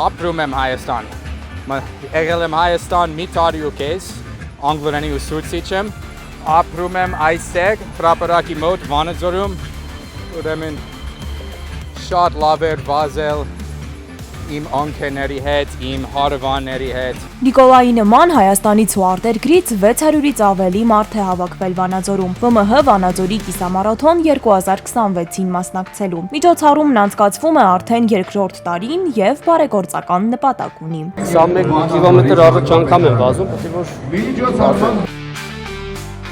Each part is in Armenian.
Ապրում եմ Հայաստան։ Եղել եմ Հայաստան մի տարի ու կես, անգլերենի ուսուցիչ եմ։ Ապրում եմ այստեղ, հրապարակի մոտ, Վանաձորում, ուրեմն շատ լավ էր վազել իմ ընկերների հետ, իմ հարևանների հետ։ Նիկոլայի նման Հայաստանից ու արտերկրից 600-ից ավելի մարդ է հավաքվել Վանաձորում։ ՎՄՀ Վանաձորի կիսամարաթոն 2026-ին մասնակցելու։ Միջոցառումն անցկացվում է արդեն երկրորդ տարին եւ բարեգործական նպատակ ունի։ 21 կիլոմետր առաջ անգամ եմ վազում, պետք է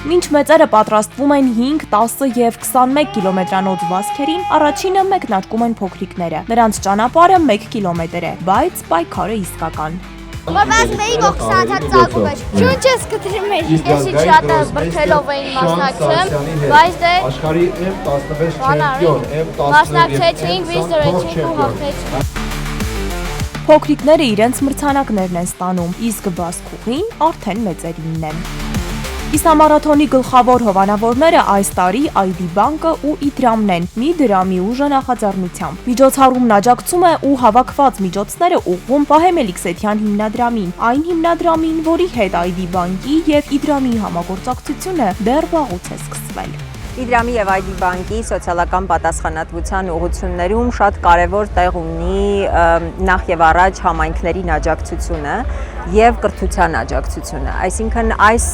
Մինչ մեծերը պատրաստվում են 5, 10 եւ 21 կիլոմետրանոց վազքերին, առաջինը մեկնարկում են փոքրիկները։ Նրանց ճանապարհը 1 կիլոմետր է, բայց պայքարը իսկական։ Որպես մեի որ 20 հատ ծագում էր, ջունջս կտրում էր, եսի շատը բրդելով էին մասնակցում, բայց դե աշխարհի M16 չեմպիոն, մասնակցեցինք, վիզդրեցինք ու հաղթեցինք։ Փոքրիկները իրենց մրցանակներն են ստանում, իսկ վազքուղին արդեն մեծերինն է։ Կիսամարաթոնի գլխավոր հովանավորները այս տարի ID բանկը ու Իդրամն են՝ մի դրամի ուժը նախաձեռնությամբ։ Միջոցառումն աջակցում է ու հավաքված միջոցները ուղղում Վահե Մելիքսեթյան հիմնադրամին, այն հիմնադրամին, որի հետ ID բանկի եւ Իդրամի համագործակցությունը դեռ վաղուց է սկսվել։ Իդրամի եւ ID բանկի սոցիալական պատասխանատվության ուղղություններում շատ կարևոր տեղ ունի նախ եւ առաջ համայնքների աջակցությունը եւ կրթության աջակցությունը։ Այսինքն այս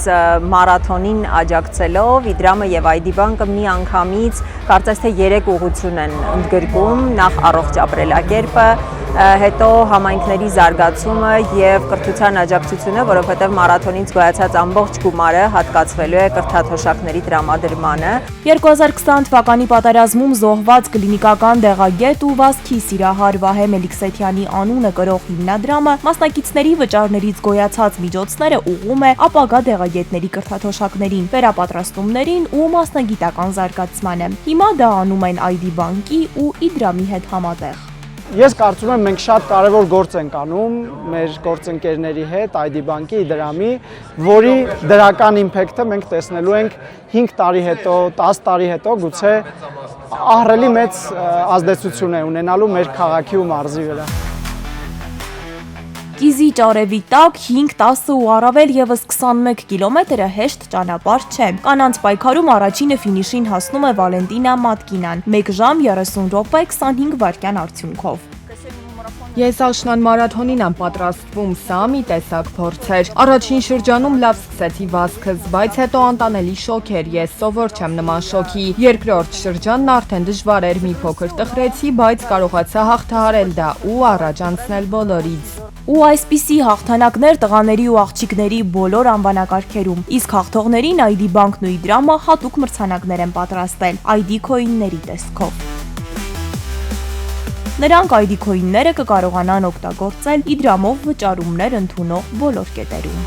մարաթոնին աջակցելով Իդրամը եւ ID բանկը մի անգամից կարծես թե 3 ուղղություն են ընդգրկում՝ նախ առողջ ապրելակերպը, հետո համայնքների զարգացումը եւ կրթության աջակցությունը, որովհետեւ մարաթոնից գոյացած ամբողջ գումարը հատկացվելու է կրթաթոշակների տրամադրմանը։ 2020 թվականի պատերազմում զոհված կլինիկական դեղագետ ու վազքի սիրահար Վահե Մելիքսեթյանի անունը կրող հիմնադրամը մասնակիցների վճարներից գոյացած միջոցները ուղղում է ապագա դեղագետների կրթաթոշակներին, վերապատրաստումներին ու մասնագիտական զարգացմանը։ Հիմա դա անում են ID բանկի ու Իդրամի հետ համատեղ։ Ես կարծում եմ մենք շատ կարևոր գործ ենք անում մեր գործընկերների հետ, ID բանկի, Իդրամի, որի դրական իմպակտը մենք տեսնելու ենք 5 տարի հետո, 10 տարի հետո, գուցե ահռելի մեծ ազդեցություն է ունենալու մեր քաղաքի ու մարզի վրա։ Կիզի ճարևի տակ 5, 10 ու առավել եւս 21 կիլոմետրը հեշտ ճանապարհ չէ։ Կանանց պայքարում առաջինը ֆինիշին հասնում է Վալենտինա Մատկինան 1 ժամ 30 րոպե 25 վայրկյան արդյունքով։ Ես աշնան մարաթոնին եմ պատրաստվում, սա մի տեսակ փորձ էր։ Առաջին շրջանում լավ սկսեցի վազքս, բայց հետո անտանելի շոկ էր, ես սովոր չեմ նման շոկի։ Երկրորդ շրջանն արդեն դժվար էր, մի փոքր տխրեցի, բայց կարողացա հաղթահարել դա ու առաջ անցնել բոլորից։ Ու այսպիսի հաղթանակներ տղաների ու աղջիկների բոլոր անվանակարգերում, իսկ հաղթողներին ID բանկն ու Իդրամը հատուկ մրցանակներ են պատրաստել ID քոինների տեսքով։ Նրանք ID քոինները կկարողանան օգտագործել Իդրամով վճարումներ ընդունող բոլոր կետերում։